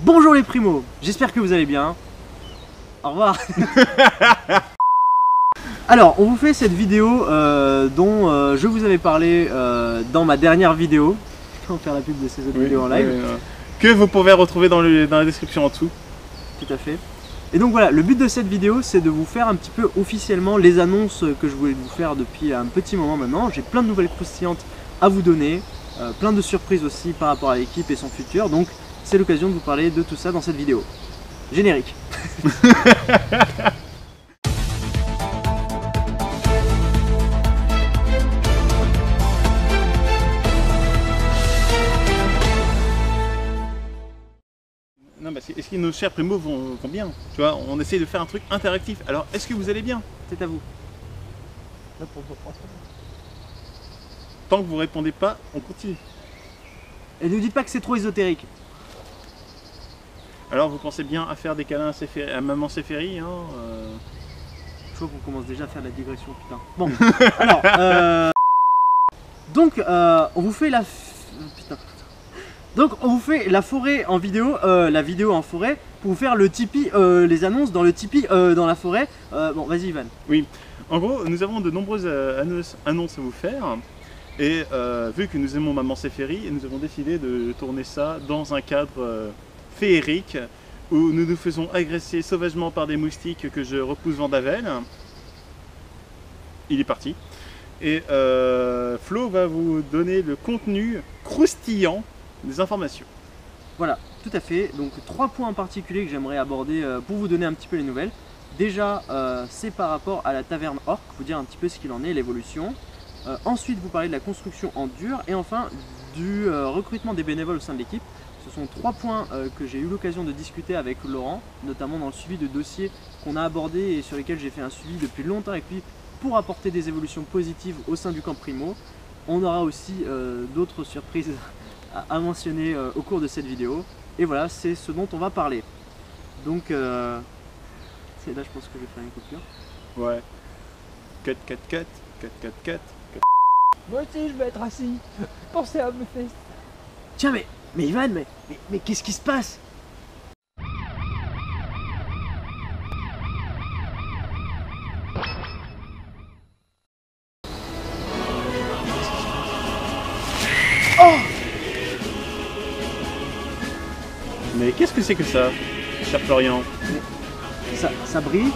Bonjour les primos, j'espère que vous allez bien. Au revoir. Alors, on vous fait cette vidéo dont je vous avais parlé dans ma dernière vidéo. On va faire la pub de ces autres vidéos en live. Que vous pouvez retrouver dans la description en dessous. Tout à fait. Et donc voilà, le but de cette vidéo, c'est de vous faire un petit peu officiellement les annonces que je voulais vous faire depuis un petit moment maintenant. J'ai plein de nouvelles croustillantes à vous donner, plein de surprises aussi par rapport à l'équipe et son futur. Donc c'est l'occasion de vous parler de tout ça dans cette vidéo. Générique. Non, parce que est-ce que nos chers primos vont bien? Tu vois, on essaie de faire un truc interactif. Alors, est-ce que vous allez bien? C'est à vous. Tant que vous répondez pas, on continue. Et ne dites pas que c'est trop ésotérique. Alors, vous pensez bien à faire des câlins à maman Séphérie, hein Je vois qu'on commence déjà à faire de la digression, putain. Bon, alors, donc, on vous fait la... Putain. Donc, on vous fait la forêt en vidéo, la vidéo en forêt, pour vous faire le Tipeee, les annonces dans le Tipeee dans la forêt. Bon, vas-y, Ivan. Oui. En gros, nous avons de nombreuses annonces à vous faire. Et vu que nous aimons maman Séphérie, nous avons décidé de tourner ça dans un cadre féerique où nous nous faisons agresser sauvagement par des moustiques que je repousse Vendavel. Il est parti. Et Flo va vous donner le contenu croustillant des informations. Voilà, tout à fait. Donc 3 points en particulier que j'aimerais aborder pour vous donner un petit peu les nouvelles. Déjà, c'est par rapport à la taverne orc, vous dire un petit peu ce qu'il en est, l'évolution. Ensuite, vous parlez de la construction en dur. Et enfin, du recrutement des bénévoles au sein de l'équipe. Ce sont 3 points que j'ai eu l'occasion de discuter avec Laurent, notamment dans le suivi de dossiers qu'on a abordés et sur lesquels j'ai fait un suivi depuis longtemps avec lui pour apporter des évolutions positives au sein du camp Primo. On aura aussi d'autres surprises à mentionner au cours de cette vidéo. Et voilà, c'est ce dont on va parler. Donc, c'est là, je pense que je vais faire une coupure. Ouais. 4, 4, 4, 4, 4, 4. Moi aussi je vais être assis. Pensez à me faire. Tiens, mais Ivan, mais qu'est-ce qui se passe? Oh! Mais qu'est-ce que c'est que ça, cher Florian? Ça brille.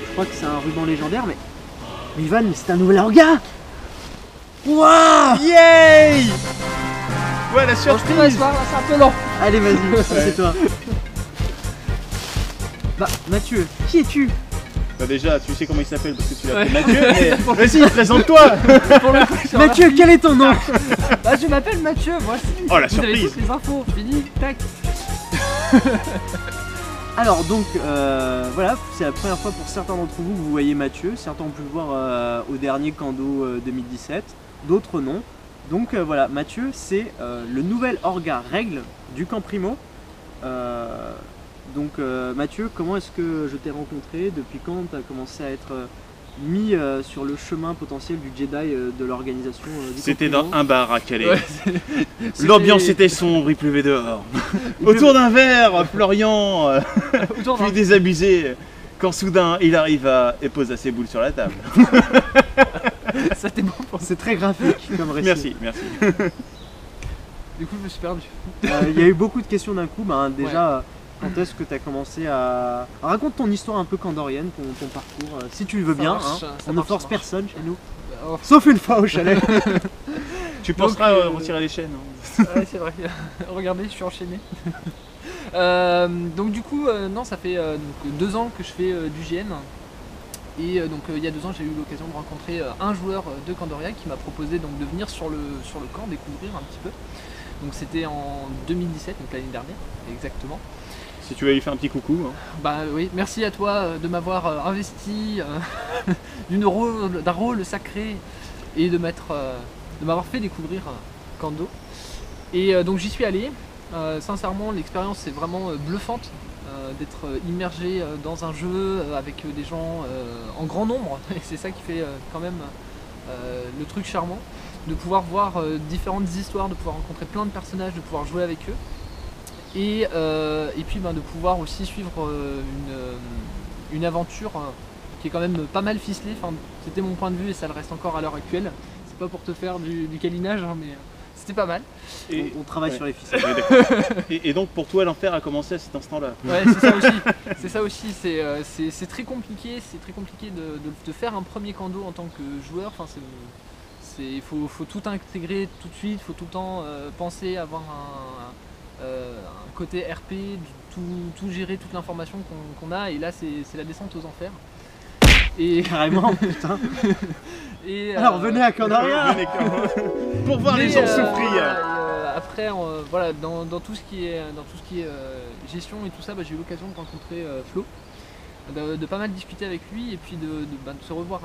Je crois que c'est un ruban légendaire, mais Ivan, c'est un nouvel orga! Waouh! Yay! Ouais, la Je te surprise! laisse voir, là, c'est un peu lent. Allez, vas-y, c'est toi. Bah, Mathieu, qui es-tu? Bah déjà, tu sais comment il s'appelle parce que tu l'appelles Ouais. Mathieu, mais vas-y, présente-toi! Pour le coup, je Mathieu, quel est ton nom? Bah, je m'appelle Mathieu, voici. Oh, la Vous avez surprise. toutes les infos, fini, tac. Alors donc voilà, c'est la première fois pour certains d'entre vous que vous voyez Mathieu. Certains ont pu le voir au dernier Kando 2017, d'autres non. Donc voilà, Mathieu c'est le nouvel orga règle du camp Primo. Donc Mathieu, comment est-ce que je t'ai rencontré? Depuis quand tu as commencé à être mis sur le chemin potentiel du Jedi de l'organisation du camp C'était Primo? dans un bar à Calais. Ouais, L'ambiance était sombre, il pleuvait dehors. Autour d'un verre, Florian Autour d'un- fut désabusé quand soudain il arriva et posa ses boules sur la table. Ça t'est bon pour ça. C'est très graphique comme récit. Merci, merci. Du coup, je me suis perdu. Il y a eu beaucoup de questions d'un coup. Ben, déjà, quand est-ce que tu as commencé à... Raconte ton histoire un peu candorienne, ton parcours, si tu le veux Ça bien. marche, Hein. ça On ne marche, force ça marche. personne chez nous. Oh, Sauf une fois au chalet. Tu Donc, penseras retirer les chaînes. Hein. ouais, c'est vrai. Regardez, je suis enchaîné. Donc du coup, non, ça fait donc 2 ans que je fais du GN. Et donc il y a 2 ans, j'ai eu l'occasion de rencontrer un joueur de Candoria qui m'a proposé donc de venir sur le camp, découvrir un petit peu. Donc c'était en 2017, donc l'année dernière, exactement. Si tu veux lui faire un petit coucou. Hein. Bah oui, merci à toi de m'avoir investi d'un rôle sacré et de m'avoir fait découvrir Kando. Et donc j'y suis allé. Sincèrement, l'expérience est vraiment bluffante d'être immergé dans un jeu avec des gens en grand nombre. Et c'est ça qui fait quand même le truc charmant. De pouvoir voir différentes histoires, de pouvoir rencontrer plein de personnages, de pouvoir jouer avec eux. et puis de pouvoir aussi suivre une aventure qui est quand même pas mal ficelée. Enfin, c'était mon point de vue et ça le reste encore à l'heure actuelle. C'est pas pour te faire du câlinage, hein, mais c'était pas mal. Et On travaille sur les ficelles. Ouais, d'accord. Et donc pour toi l'enfer a commencé à cet instant-là. Ouais, c'est ça aussi. C'est ça aussi. C'est très compliqué. C'est très compliqué de faire un premier kendo en tant que joueur. Enfin, faut tout intégrer tout de suite. Il faut tout le temps penser avoir un côté RP, tout gérer, toute l'information qu'on a. Et là, c'est la descente aux enfers. Et Carrément, putain. et, Alors venez à Candaria. Venez, pour voir les gens souffrir. Après, voilà, dans tout ce qui est gestion et tout ça, j'ai eu l'occasion de rencontrer Flo, de pas mal discuter avec lui et puis de se revoir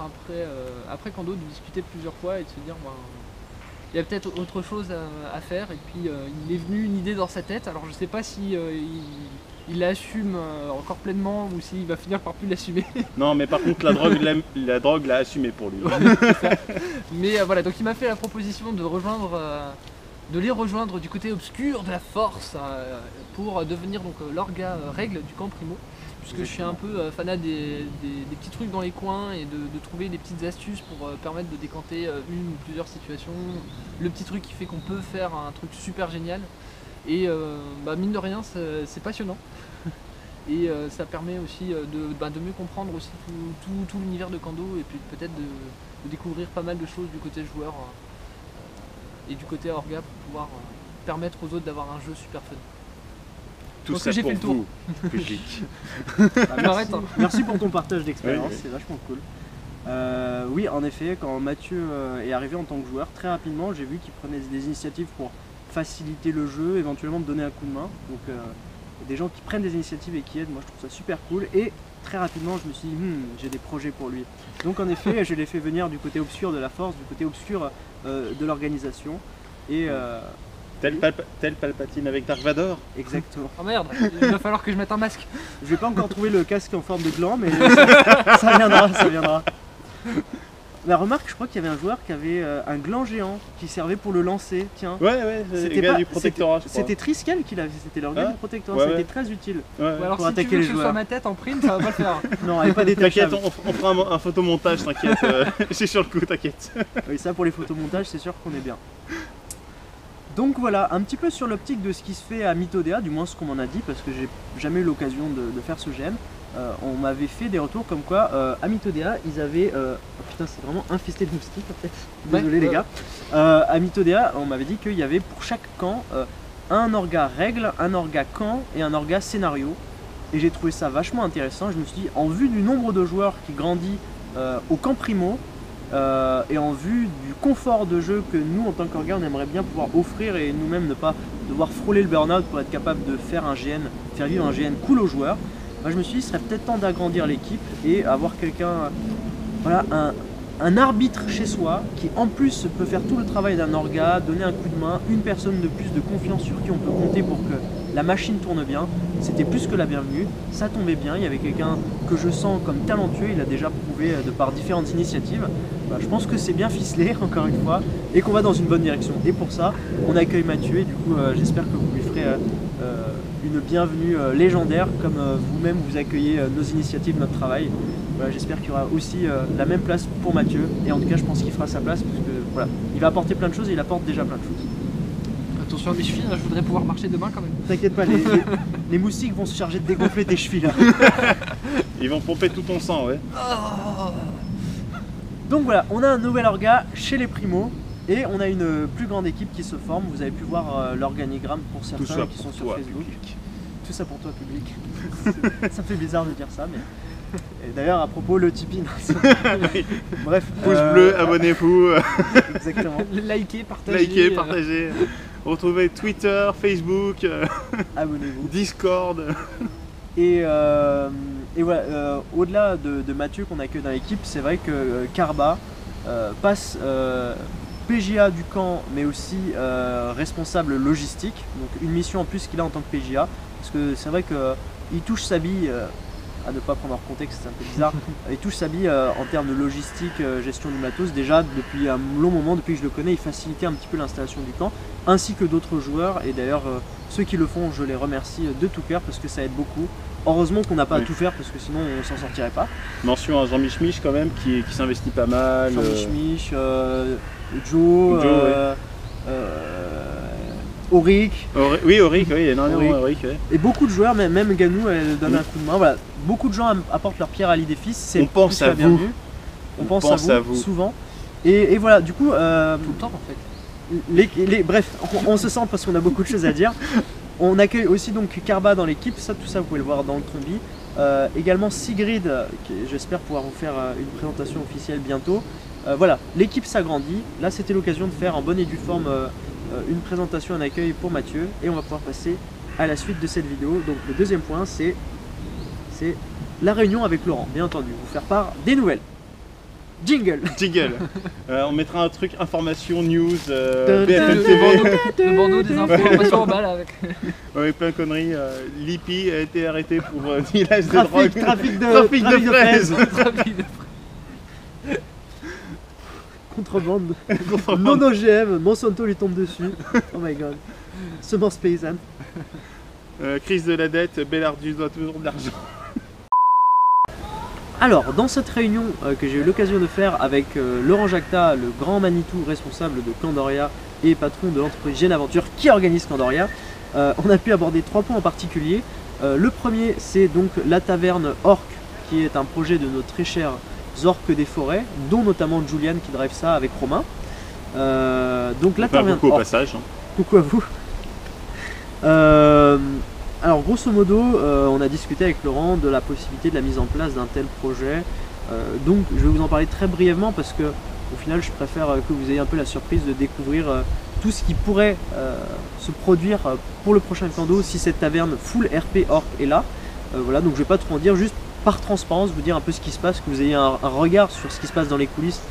après Kendo, de discuter plusieurs fois et de se dire il y a peut-être autre chose à faire. Et puis il est venu une idée dans sa tête. Alors je sais pas si il l'assume encore pleinement ou s'il va finir par plus l'assumer. Non, mais par contre la drogue l'a assumé pour lui. Mais voilà, donc il m'a fait la proposition de les rejoindre du côté obscur de la force pour devenir donc l'orga règle du camp Primo, puisque je suis un peu fanat des petits trucs dans les coins et de trouver des petites astuces pour permettre de décanter une ou plusieurs situations, le petit truc qui fait qu'on peut faire un truc super génial. Et mine de rien, c'est passionnant. Et ça permet aussi de mieux comprendre aussi tout l'univers de Kendo et puis peut-être de découvrir pas mal de choses du côté joueur et du côté orga pour pouvoir permettre aux autres d'avoir un jeu super fun. Tout pense ça que j'ai pour fait le tour. vous, public. Merci. Merci pour ton partage d'expérience, Oui. c'est vachement cool. Oui, en effet, quand Mathieu est arrivé en tant que joueur, très rapidement, j'ai vu qu'il prenait des initiatives pour faciliter le jeu, éventuellement me donner un coup de main. Donc des gens qui prennent des initiatives et qui aident, moi je trouve ça super cool. Et très rapidement je me suis dit j'ai des projets pour lui. Donc en effet je l'ai fait venir du côté obscur de la force, du côté obscur de l'organisation. Et Tel Palpatine avec Dark Vador. exactement. Oh merde, il va falloir que je mette un masque. Je vais pas encore trouver le casque en forme de gland, mais ça viendra, ça viendra. Mais remarque, je crois qu'il y avait un joueur qui avait un gland géant qui servait pour le lancer. Tiens. Ouais, c'est le gars du protectorat, je crois. C'était Triskel qui l'avait, c'était leur gars du protectorat, Ouais, c'était ouais. très utile. Ouais. Ou alors Pour si tu attaquer veux les que ce joueurs. soit ma tête en print, ça va pas le faire. Non, elle est pas T'inquiète, détachable. on fera un photomontage, t'inquiète. Je suis sur le coup, t'inquiète. Oui, ça pour les photomontages, c'est sûr qu'on est bien. Donc voilà, un petit peu sur l'optique de ce qui se fait à Mythodea, du moins ce qu'on m'en a dit, parce que j'ai jamais eu l'occasion de faire ce GM. On m'avait fait des retours comme quoi à Mythodea ils avaient oh putain c'est vraiment infesté de moustiques en fait, désolé les gars. À Mythodea on m'avait dit qu'il y avait pour chaque camp un orga règle, un orga camp et un orga scénario, et j'ai trouvé ça vachement intéressant. Je me suis dit, en vue du nombre de joueurs qui grandit au camp Primo et en vue du confort de jeu que nous en tant qu'orga on aimerait bien pouvoir offrir et nous-mêmes ne pas devoir frôler le burn-out pour être capable de faire faire vivre un GN cool aux joueurs. Moi, je me suis dit, il serait peut-être temps d'agrandir l'équipe et avoir quelqu'un, voilà, un arbitre chez soi qui en plus peut faire tout le travail d'un orga, donner un coup de main, une personne de plus de confiance sur qui on peut compter pour que la machine tourne bien. C'était plus que la bienvenue, ça tombait bien, il y avait quelqu'un que je sens comme talentueux, il a déjà prouvé de par différentes initiatives. Je pense que c'est bien ficelé encore une fois et qu'on va dans une bonne direction. Et pour ça, on accueille Mathieu et du coup j'espère que vous lui ferez une bienvenue légendaire comme vous-même vous accueillez nos initiatives, notre travail. Voilà, j'espère qu'il y aura aussi la même place pour Mathieu et en tout cas je pense qu'il fera sa place parce que voilà, il va apporter plein de choses et il apporte déjà plein de choses. Attention à mes chevilles, je voudrais pouvoir marcher demain quand même. T'inquiète pas, les moustiques vont se charger de dégonfler tes chevilles là. Ils vont pomper tout ton sang, ouais. Donc voilà, on a un nouvel orga chez les Primos et on a une plus grande équipe qui se forme. Vous avez pu voir l'organigramme pour Tout certains ça qui sont pour sur toi, Facebook. public. Tout ça pour toi public. Ça me fait bizarre de dire ça, mais... Et d'ailleurs à propos le Tipeee, bref. Pouce bleu, abonnez-vous, Exactement. Likez, partagez. likez, partagez. Retrouvez Twitter, Facebook, Abonnez-vous. Discord. Et voilà, au-delà de Mathieu qu'on accueille dans l'équipe, c'est vrai que Karba passe PGA du camp, mais aussi responsable logistique. Donc une mission en plus qu'il a en tant que PGA. Parce que c'est vrai qu'il touche sa bille à ne pas prendre hors contexte, c'est un peu bizarre. Et tous s'habillent en termes de logistique, gestion du matos. Déjà, depuis un long moment, depuis que je le connais, il facilitait un petit peu l'installation du camp, ainsi que d'autres joueurs. Et d'ailleurs, ceux qui le font, je les remercie de tout cœur parce que ça aide beaucoup. Heureusement qu'on n'a pas à tout faire parce que sinon on s'en sortirait pas. Mention à Jean Mich quand même qui s'investit pas mal. Jean Mich, Joe, Auric. Oui, Auric, oui, énormément Auric. Ouais. Et beaucoup de joueurs, même Ganou, elle donne un coup de main. Voilà. Beaucoup de gens apportent leur pierre à l'édifice. On pense à vous. On pense à vous souvent. Et voilà, du coup. Tout le temps en fait. Bref, on se sent parce qu'on a beaucoup de choses à dire. On accueille aussi donc Karba dans l'équipe, tout ça vous pouvez le voir dans le combi. Également Sigrid, j'espère pouvoir vous faire une présentation officielle bientôt. Voilà, l'équipe s'agrandit. Là c'était l'occasion de faire en bonne et due forme une présentation, un accueil pour Mathieu. Et on va pouvoir passer à la suite de cette vidéo. Donc le deuxième point c'est la réunion avec Laurent, bien entendu, vous faire part des nouvelles. Jingle. On mettra un truc information, news, BFM TV. Le bandeau des informations en balle avec. Oui, plein de conneries. Lippi a été arrêté pour dealage de drogue. Trafic de fraises. Contrebande. Non OGM, Monsanto lui tombe dessus. Oh my god. Semence paysanne. Crise de la dette, Bellardus doit toujours de l'argent. Alors, dans cette réunion que j'ai eu l'occasion de faire avec Laurent Jacta, le grand Manitou responsable de Candoria et patron de l'entreprise Genaventure qui organise Candoria, on a pu aborder 3 points en particulier. Le premier, c'est donc la taverne Orc, qui est un projet de nos très chers orques des forêts, dont notamment Julian qui drive ça avec Romain. Donc la taverne coucou Orc. Au passage. Hein. Coucou à vous. Alors grosso modo, on a discuté avec Laurent de la possibilité de la mise en place d'un tel projet. Donc je vais vous en parler très brièvement parce que au final je préfère que vous ayez un peu la surprise de découvrir tout ce qui pourrait se produire pour le prochain Kando si cette taverne full RP Orc est là. Voilà, donc je vais pas trop en dire, juste par transparence vous dire un peu ce qui se passe, que vous ayez un regard sur ce qui se passe dans les coulisses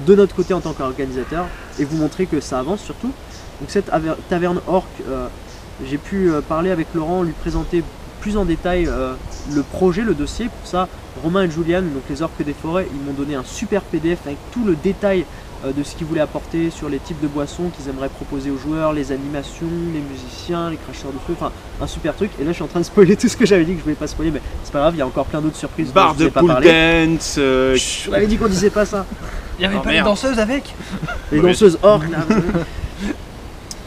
de notre côté en tant qu'organisateur et vous montrer que ça avance surtout. Donc cette taverne Orc, j'ai pu parler avec Laurent, lui présenter plus en détail le projet, le dossier. Pour ça, Romain et Julian, donc les orques des forêts, ils m'ont donné un super PDF avec tout le détail de ce qu'ils voulaient apporter sur les types de boissons qu'ils aimeraient proposer aux joueurs, les animations, les musiciens, les cracheurs de feu, enfin un super truc. Et là je suis en train de spoiler tout ce que j'avais dit que je voulais pas spoiler, mais c'est pas grave, il y a encore plein d'autres surprises. Barre de pool dance. On avait dit qu'on disait pas ça. Il y avait pas une danseuse avec. Les danseuses orques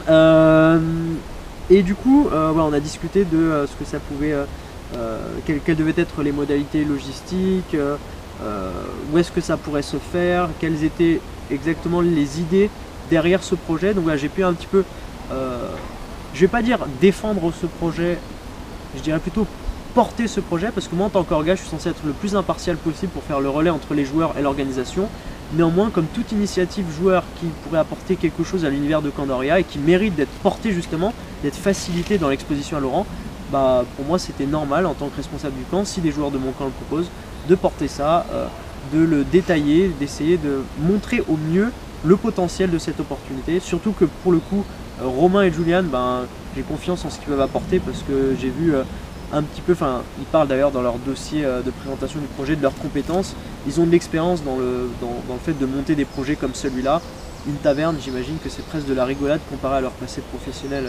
là. Et du coup, voilà, on a discuté de ce que ça pouvait, quelles devaient être les modalités logistiques, où est-ce que ça pourrait se faire, quelles étaient exactement les idées derrière ce projet. Donc voilà, j'ai pu un petit peu, je vais pas dire défendre ce projet, je dirais plutôt porter ce projet, parce que moi en tant qu'orga, je suis censé être le plus impartial possible pour faire le relais entre les joueurs et l'organisation. Néanmoins, comme toute initiative joueur qui pourrait apporter quelque chose à l'univers de Candoria et qui mérite d'être porté justement, d'être facilité dans l'exposition à Laurent, bah, pour moi c'était normal en tant que responsable du camp, si des joueurs de mon camp le proposent, de porter ça, de le détailler, d'essayer de montrer au mieux le potentiel de cette opportunité. Surtout que pour le coup, Romain et Julian, ben, j'ai confiance en ce qu'ils peuvent apporter parce que j'ai vu un petit peu, enfin ils parlent d'ailleurs dans leur dossier de présentation du projet de leurs compétences. Ils ont de l'expérience dans le fait de monter des projets comme celui-là. Une taverne, j'imagine que c'est presque de la rigolade comparé à leur passé professionnel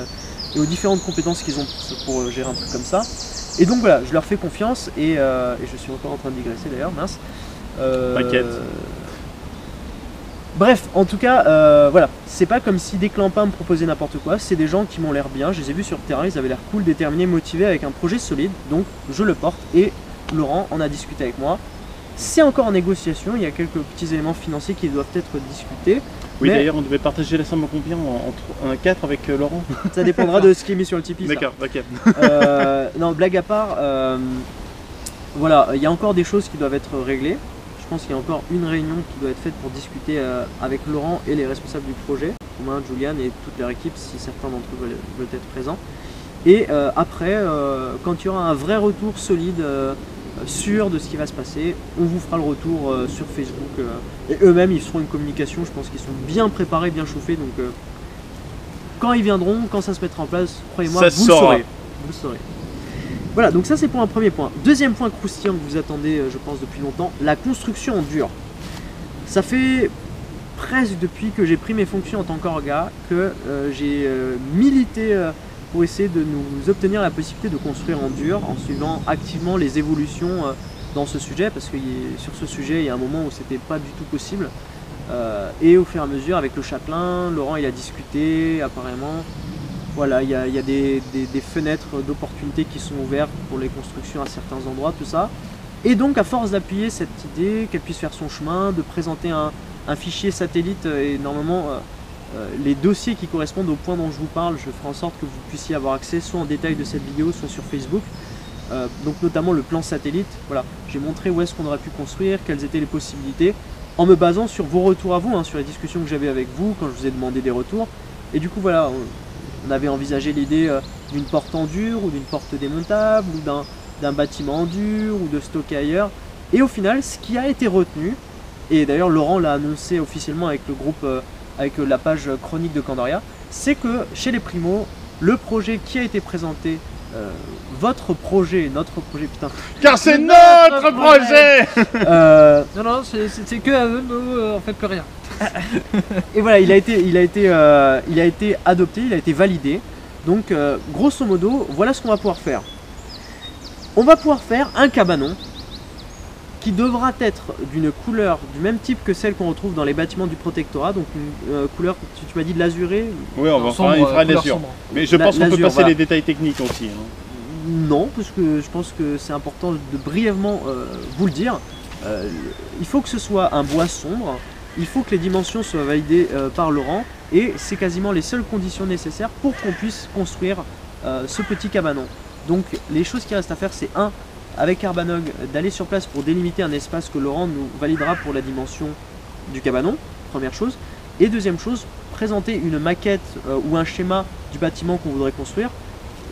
et aux différentes compétences qu'ils ont pour gérer un truc comme ça. Et donc voilà, je leur fais confiance et je suis encore en train de digresser d'ailleurs, mince. T'inquiète. Bref, en tout cas, voilà, c'est pas comme si des clampins me proposaient n'importe quoi, c'est des gens qui m'ont l'air bien, je les ai vus sur le terrain, ils avaient l'air cool, déterminés, motivés avec un projet solide, donc je le porte et Laurent en a discuté avec moi. C'est encore en négociation, il y a quelques petits éléments financiers qui doivent être discutés. Oui, d'ailleurs, on devait partager la somme en combien en 4 avec Laurent. Ça dépendra de ce qui est mis sur le Tipeee. D'accord, ok. Non, blague à part, voilà, il y a encore des choses qui doivent être réglées. Je pense qu'il y a encore une réunion qui doit être faite pour discuter avec Laurent et les responsables du projet, Romain, Julian et toute leur équipe si certains d'entre eux veulent être présents. Et après, quand il y aura un vrai retour solide, sûr de ce qui va se passer, on vous fera le retour sur Facebook. Et eux-mêmes, ils feront une communication, je pense qu'ils sont bien préparés, bien chauffés. Donc quand ils viendront, quand ça se mettra en place, croyez-moi, vous le saurez. Voilà, donc ça c'est pour un premier point. Deuxième point croustillant que vous attendez, je pense, depuis longtemps, la construction en dur. Ça fait presque depuis que j'ai pris mes fonctions en tant qu'orga que j'ai milité pour essayer de nous obtenir la possibilité de construire en dur en suivant activement les évolutions dans ce sujet, parce que sur ce sujet il y a un moment où c'était pas du tout possible. Et au fur et à mesure avec le châtelain, Laurent il a discuté apparemment. Voilà, il y a des fenêtres d'opportunités qui sont ouvertes pour les constructions à certains endroits, tout ça. Et donc à force d'appuyer cette idée, qu'elle puisse faire son chemin, de présenter un fichier satellite et normalement les dossiers qui correspondent au point dont je vous parle, je ferai en sorte que vous puissiez avoir accès soit en détail de cette vidéo, soit sur Facebook. Donc notamment le plan satellite, voilà, j'ai montré où est-ce qu'on aurait pu construire, quelles étaient les possibilités, en me basant sur vos retours à vous, sur les discussions que j'avais avec vous quand je vous ai demandé des retours. Et du coup voilà, on avait envisagé l'idée d'une porte en dur ou d'une porte démontable ou d'un bâtiment en dur ou de stocker ailleurs. Et au final, ce qui a été retenu, et d'ailleurs Laurent l'a annoncé officiellement avec le groupe, avec la page chronique de Candoria, c'est que chez les Primo, le projet qui a été présenté, votre projet, notre projet, putain. Car c'est notre projet. Non, c'est que à eux, nous, on fait plus rien. Et voilà, il a été adopté, il a été validé. Donc, grosso modo, voilà ce qu'on va pouvoir faire. On va pouvoir faire un cabanon qui devra être d'une couleur du même type que celle qu'on retrouve dans les bâtiments du protectorat, donc une couleur, tu m'as dit de l'azuré. Oui, on va faire il fera de l'azur. Mais je pense qu'on peut passer les détails techniques aussi. Non, parce que je pense que c'est important de brièvement vous le dire. Il faut que ce soit un bois sombre, il faut que les dimensions soient validées par Laurent, et c'est quasiment les seules conditions nécessaires pour qu'on puisse construire ce petit cabanon. Donc les choses qui restent à faire, c'est avec Arbanog, d'aller sur place pour délimiter un espace que Laurent nous validera pour la dimension du cabanon, première chose. Et deuxième chose, présenter une maquette ou un schéma du bâtiment qu'on voudrait construire,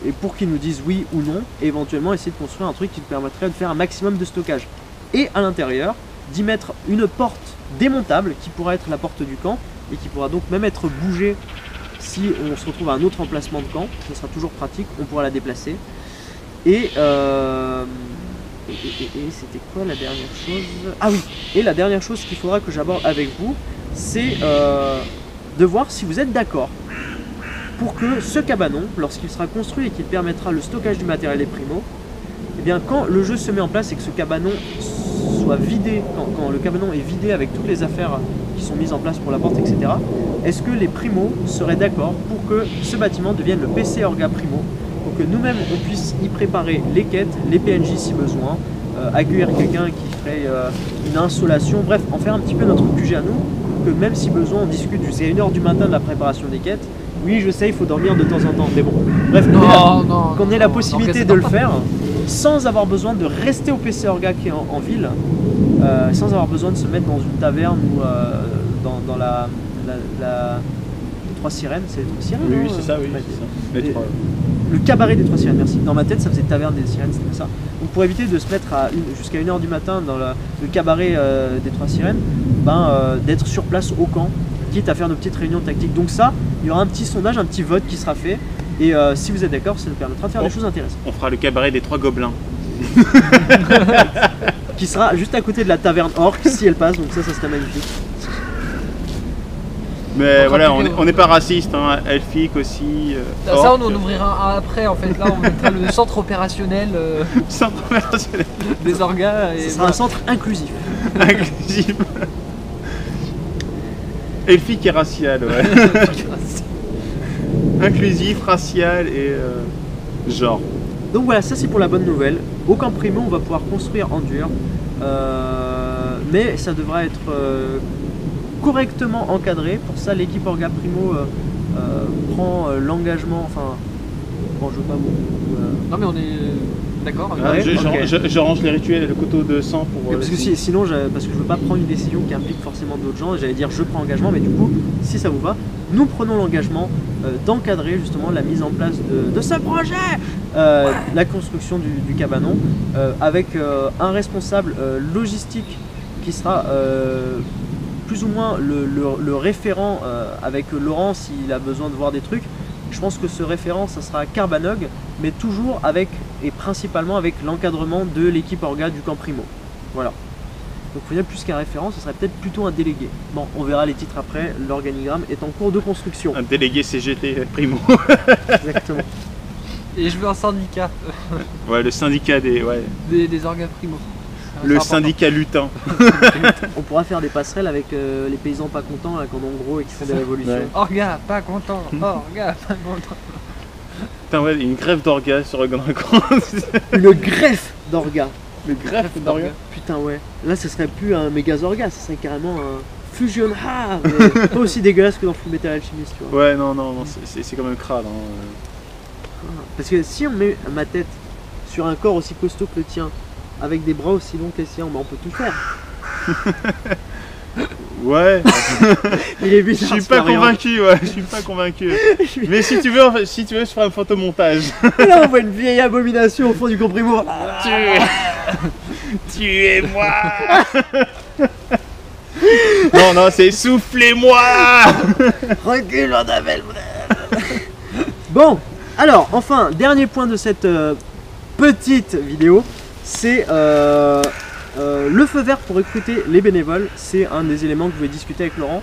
et pour qu'ils nous disent oui ou non, et éventuellement essayer de construire un truc qui nous permettrait de faire un maximum de stockage. Et à l'intérieur, d'y mettre une porte démontable qui pourra être la porte du camp, et qui pourra donc même être bougée si on se retrouve à un autre emplacement de camp, ce sera toujours pratique, on pourra la déplacer. Et c'était quoi la dernière chose? Ah oui, et la dernière chose qu'il faudra que j'aborde avec vous, c'est de voir si vous êtes d'accord pour que ce cabanon, lorsqu'il sera construit et qu'il permettra le stockage du matériel des primos, et bien quand le jeu se met en place et que ce cabanon soit vidé, quand le cabanon est vidé avec toutes les affaires qui sont mises en place pour la porte, etc., est-ce que les primos seraient d'accord pour que ce bâtiment devienne le PC Orga Primo, pour que nous-mêmes on puisse y préparer les quêtes, les PNJ si besoin, accueillir quelqu'un qui ferait une insolation, bref, en faire un petit peu notre QG à nous, pour que même si besoin on discute jusqu'à 1h du matin de la préparation des quêtes. Oui, je sais, il faut dormir de temps en temps, mais bon, bref, qu'on ait la possibilité de le faire sans avoir besoin de rester au PC Orga qui est en ville, sans avoir besoin de se mettre dans une taverne ou dans la Trois Sirènes, c'est les Trois Sirènes? Oui, c'est ça, oui, c'est ça. Le cabaret des Trois Sirènes, merci. Dans ma tête, ça faisait taverne des Sirènes, c'était ça. Donc pour éviter de se mettre jusqu'à 1h du matin dans le cabaret des Trois Sirènes, d'être sur place au camp, quitte à faire nos petites réunions tactiques. Donc ça, il y aura un petit sondage, un petit vote qui sera fait. Et si vous êtes d'accord, ça nous permettra de faire des choses intéressantes. On fera le cabaret des Trois Gobelins. Qui sera juste à côté de la taverne Orc, si elle passe, donc ça serait magnifique. Mais voilà, on n'est pas raciste, elfique aussi. Ça, on en ouvrira un après, en fait. Là, on mettra le centre opérationnel, centre opérationnel des orgas. Ce sera un centre inclusif. Inclusif. Elfique et racial, ouais. Inclusif, racial et genre. Donc voilà, ça c'est pour la bonne nouvelle. Au camp Primo, on va pouvoir construire en dur, mais ça devra être correctement encadré. Pour ça, l'équipe Orga Primo prend l'engagement. Enfin, bon, je veux pas beaucoup. Non, mais on est d'accord. Je range les rituels et le couteau de sang pour. Parce que sinon, parce que je veux pas prendre une décision qui implique forcément d'autres gens. J'allais dire je prends engagement, mais du coup, si ça vous va, nous prenons l'engagement d'encadrer justement la mise en place de ce projet, la construction du cabanon, avec un responsable logistique qui sera plus ou moins le référent avec Laurent s'il a besoin de voir des trucs. Je pense que ce référent, ça sera Carbanog, mais toujours avec et principalement avec l'encadrement de l'équipe orga du camp Primo. Voilà. Donc au final, plus qu'un référent, ce serait peut-être plutôt un délégué. Bon, on verra les titres après, l'organigramme est en cours de construction. Un délégué CGT Primo. Exactement. Et je veux un syndicat Ouais, le syndicat des orgas primo. le C'est syndicat lutin. On pourra faire des passerelles avec les paysans pas contents, là, quand on gros et qui font des révolutions. Ouais. important. Orga, pas content. Orga, pas content. Putain, ouais, une grève d'orga sur Grand Une greffe d'orga. Le greffe d'orga. Putain, ouais. Là, ce serait plus un Megazorga, ce serait carrément un Fusion Ha, mais pas aussi dégueulasse que dans Full Metal Alchemist, tu vois. Ouais, non, c'est quand même crade. Hein. Parce que si on met ma tête sur un corps aussi costaud que le tien, avec des bras aussi longs que les siens, bah, on peut tout faire. Ouais, Il est vite. je suis pas convaincu, ouais, je suis pas convaincu. Mais si tu veux, je ferai un photomontage. Là, on voit une vieille abomination au fond du comprimo. Tuez-moi. Non, c'est soufflez-moi. Recule, on avait le Bon, alors, enfin, dernier point de cette petite vidéo, c'est le feu vert pour recruter les bénévoles. C'est un des éléments que je voulais discuter avec Laurent.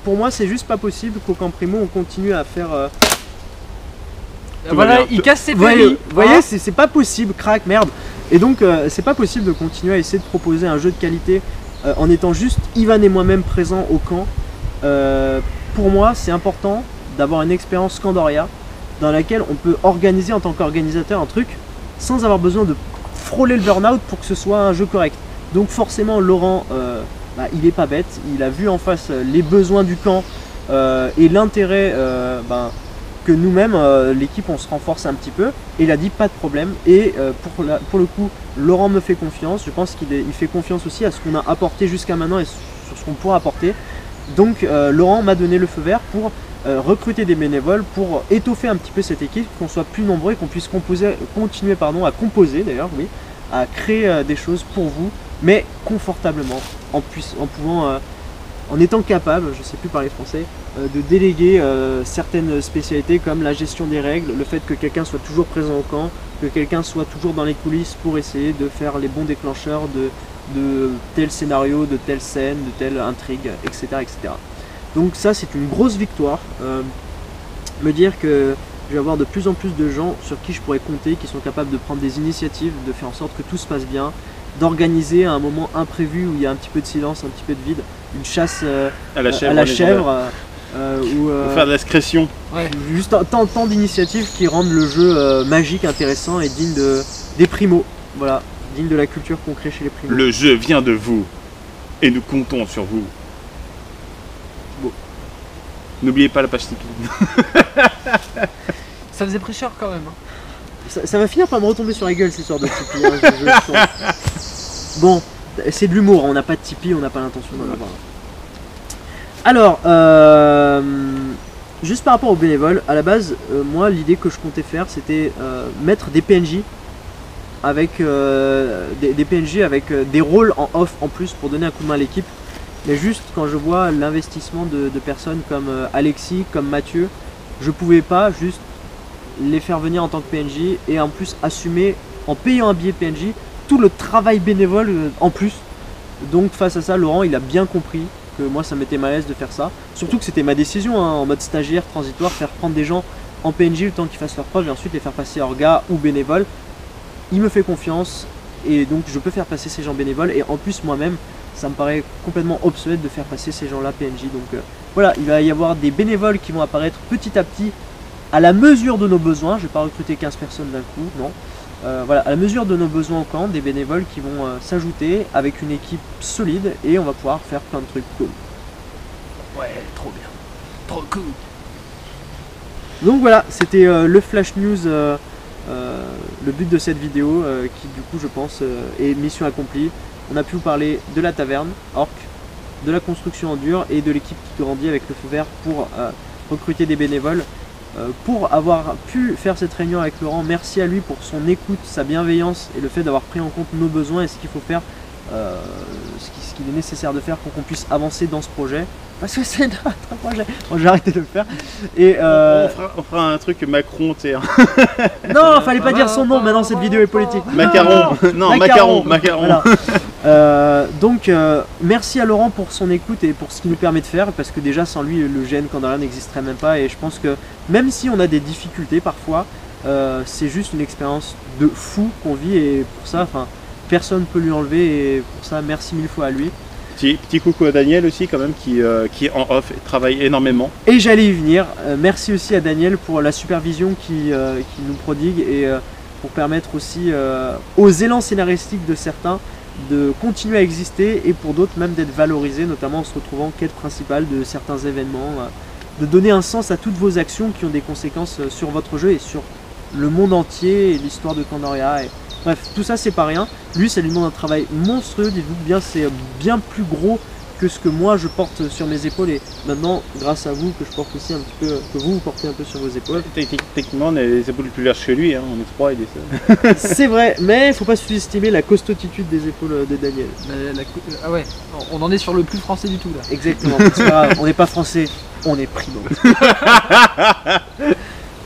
Pour moi, c'est juste pas possible qu'au Camp Primo, on continue à faire... Tout va Voilà, bien. il casse ses Vous voyez, péris. vous voyez, c'est pas possible, crack, merde. Et donc, c'est pas possible de continuer à essayer de proposer un jeu de qualité en étant juste Ivan et moi-même présents au camp. Pour moi, c'est important d'avoir une expérience Scandoria dans laquelle on peut organiser en tant qu'organisateur un truc sans avoir besoin de frôler le burn-out pour que ce soit un jeu correct. Donc forcément, Laurent, il est pas bête, il a vu en face les besoins du camp et l'intérêt que nous-mêmes, l'équipe, on se renforce un petit peu, et il a dit pas de problème. Et pour le coup, Laurent me fait confiance, je pense qu'il fait confiance aussi à ce qu'on a apporté jusqu'à maintenant et sur ce qu'on pourra apporter. Donc Laurent m'a donné le feu vert pour recruter des bénévoles, pour étoffer un petit peu cette équipe, qu'on soit plus nombreux et qu'on puisse continuer à composer d'ailleurs, oui, à créer des choses pour vous, mais confortablement, en étant capable, je sais plus parler français, de déléguer certaines spécialités comme la gestion des règles, le fait que quelqu'un soit toujours présent au camp, que quelqu'un soit toujours dans les coulisses pour essayer de faire les bons déclencheurs de tel scénario, de telle scène, de telle intrigue, etc. etc. Donc ça, c'est une grosse victoire. Me dire que je vais avoir de plus en plus de gens sur qui je pourrais compter, qui sont capables de prendre des initiatives, de faire en sorte que tout se passe bien, d'organiser à un moment imprévu où il y a un petit peu de silence, un petit peu de vide, une chasse À la chèvre. ou Pour faire de la discrétion. Ouais. juste tant d'initiatives qui rendent le jeu magique, intéressant et digne des primos. Voilà, digne de la culture qu'on crée chez les primos. Le jeu vient de vous. Et nous comptons sur vous. Bon. N'oubliez pas la page Tipeee. Ça faisait prêcheur quand même. Ça va finir par me retomber sur la gueule ces sortes de Tipeee. Hein, je le sens. Bon, c'est de l'humour, on n'a pas de Tipeee, on n'a pas l'intention d'en avoir. Alors, juste par rapport aux bénévoles, à la base, moi l'idée que je comptais faire c'était mettre des PNJ avec des PNJ avec des rôles en off en plus pour donner un coup de main à l'équipe. Mais juste quand je vois l'investissement de personnes comme Alexis, comme Mathieu, je pouvais pas juste les faire venir en tant que PNJ et en plus assumer en payant un billet PNJ tout le travail bénévole en plus. Donc face à ça, Laurent il a bien compris que moi ça m'était malaise de faire ça. Surtout que c'était ma décision hein, en mode stagiaire, transitoire, faire prendre des gens en PNJ le temps qu'ils fassent leur preuve et ensuite les faire passer orga ou bénévole. Il me fait confiance et donc je peux faire passer ces gens bénévoles et en plus moi-même ça me paraît complètement obsolète de faire passer ces gens-là PNJ. Donc voilà, il va y avoir des bénévoles qui vont apparaître petit à petit à la mesure de nos besoins. Je vais pas recruter 15 personnes d'un coup, non. Voilà, à la mesure de nos besoins au camp, des bénévoles qui vont s'ajouter avec une équipe solide et on va pouvoir faire plein de trucs cool. Ouais, trop bien. Trop cool. Donc voilà, c'était le Flash News, le but de cette vidéo qui du coup je pense est mission accomplie. On a pu vous parler de la taverne Orc, de la construction en dur et de l'équipe qui grandit avec le feu vert pour recruter des bénévoles. Pour avoir pu faire cette réunion avec Laurent, merci à lui pour son écoute, sa bienveillance et le fait d'avoir pris en compte nos besoins et ce qu'il faut faire ce qu'il est nécessaire de faire pour qu'on puisse avancer dans ce projet. Parce que c'est notre projet. Bon, j'ai arrêté de le faire. Et on fera un truc Macron, tu sais. non, fallait pas dire son nom, maintenant cette vidéo est politique. Macaron, non, Macaron. Voilà. Donc merci à Laurent pour son écoute et pour ce qu'il nous permet de faire, parce que déjà sans lui le GN Candorien n'existerait même pas, et je pense que même si on a des difficultés parfois, c'est juste une expérience de fou qu'on vit, et pour ça, personne ne peut lui enlever, et pour ça merci mille fois à lui. Petit coucou à Daniel aussi quand même qui en off et travaille énormément. Et j'allais y venir, merci aussi à Daniel pour la supervision qu'il nous prodigue, et pour permettre aussi aux élans scénaristiques de certains de continuer à exister, et pour d'autres même d'être valorisés, notamment en se retrouvant en quête principale de certains événements, de donner un sens à toutes vos actions qui ont des conséquences sur votre jeu et sur le monde entier et l'histoire de Candoria. Bref, tout ça c'est pas rien. Lui, ça lui demande un travail monstrueux, dites-vous bien, c'est bien plus gros que ce que moi je porte sur mes épaules, et maintenant, grâce à vous, que je porte aussi un petit peu, que vous portez un peu sur vos épaules. Techniquement, on a les épaules plus larges que lui, hein. On est 3 et il est seul. C'est vrai, mais il faut pas sous-estimer la costotitude des épaules de Daniel. Ah ouais, on en est sur le plus français du tout là. Exactement, c'est pas grave, on n'est pas français, on est primate.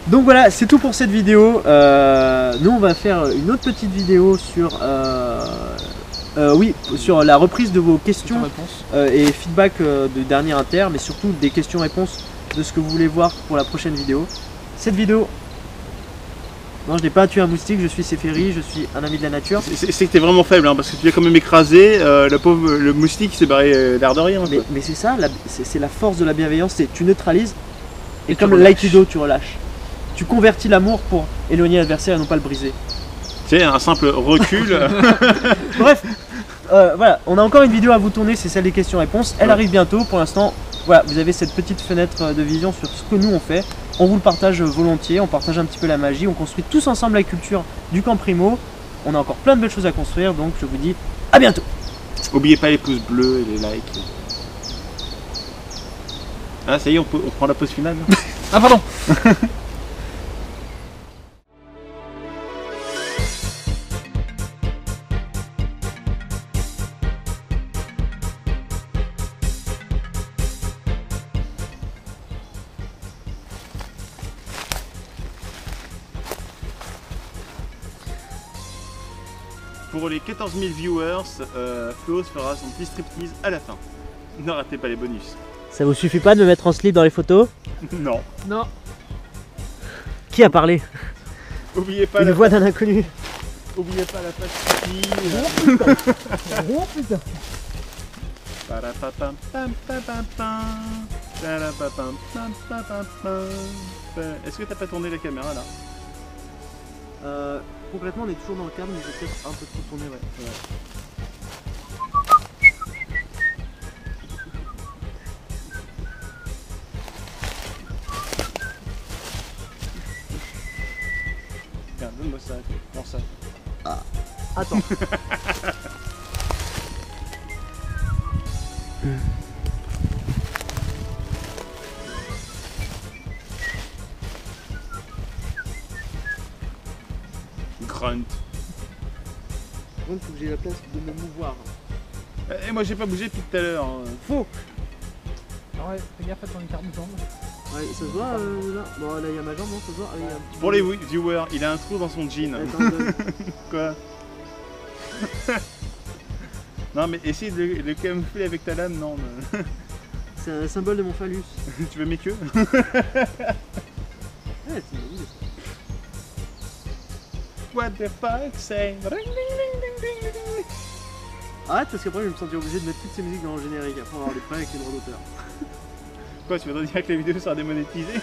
Donc voilà, c'est tout pour cette vidéo. Nous on va faire une autre petite vidéo sur, sur la reprise de vos questions et feedback de dernier inter, mais surtout des questions-réponses de ce que vous voulez voir pour la prochaine vidéo. Cette vidéo, non, je n'ai pas tué un moustique, je suis Seferi, je suis un ami de la nature. C'est que t'es vraiment faible, hein, parce que tu l'as quand même écrasé, le moustique s'est barré l'air de rien. Mais c'est ça, c'est la force de la bienveillance, c'est tu neutralises, et comme l'aïkido tu relâches. Tu convertis l'amour pour éloigner l'adversaire et non pas le briser. C'est un simple recul. Bref, voilà, on a encore une vidéo à vous tourner, c'est celle des questions-réponses. Elle arrive bientôt. Pour l'instant, voilà, vous avez cette petite fenêtre de vision sur ce que nous on fait. On vous le partage volontiers, on partage un petit peu la magie, on construit tous ensemble la culture du Camp Primo. On a encore plein de belles choses à construire, donc je vous dis à bientôt. N'oubliez pas les pouces bleus et les likes. Ah ça y est, on prend la pause finale. Ah pardon. Pour les 14 000 viewers, Flo fera son petit striptease à la fin. Ne ratez pas les bonus. Ça vous suffit pas de me mettre en slip dans les photos? Non. Non. Qui a parlé? Oubliez pas une voix d'un inconnu. Oubliez pas la pastille. Oh putain. Est-ce que t'as pas tourné la caméra là? Complètement, on est toujours dans le cadre, mais j'ai peut-être un peu trop tourné, ouais. Regarde, donne-moi ça, prends ça. Ah. Attends. Grunt. Il faut que j'ai la place de me mouvoir. Et moi j'ai pas bougé depuis tout à l'heure. Faux. Ah ouais, fais gaffe à ton écart de jambe. Ouais, ça se voit là? Bon, là il y a ma jambe, non? Ça se voit? Ah, y a un petit Pour les viewers, il a un trou dans son jean. Quoi? Non mais essaye de le camoufler avec ta lame, non. C'est un symbole de mon phallus. Tu veux mes queues? Ouais, c'est une idée. What the fuck, say? Arrête, parce qu'après je vais me sentir obligé de mettre toutes ces musiques dans le générique après avoir des problèmes avec les droits d'auteur. Quoi, tu veux dire que la vidéo sera démonétisée?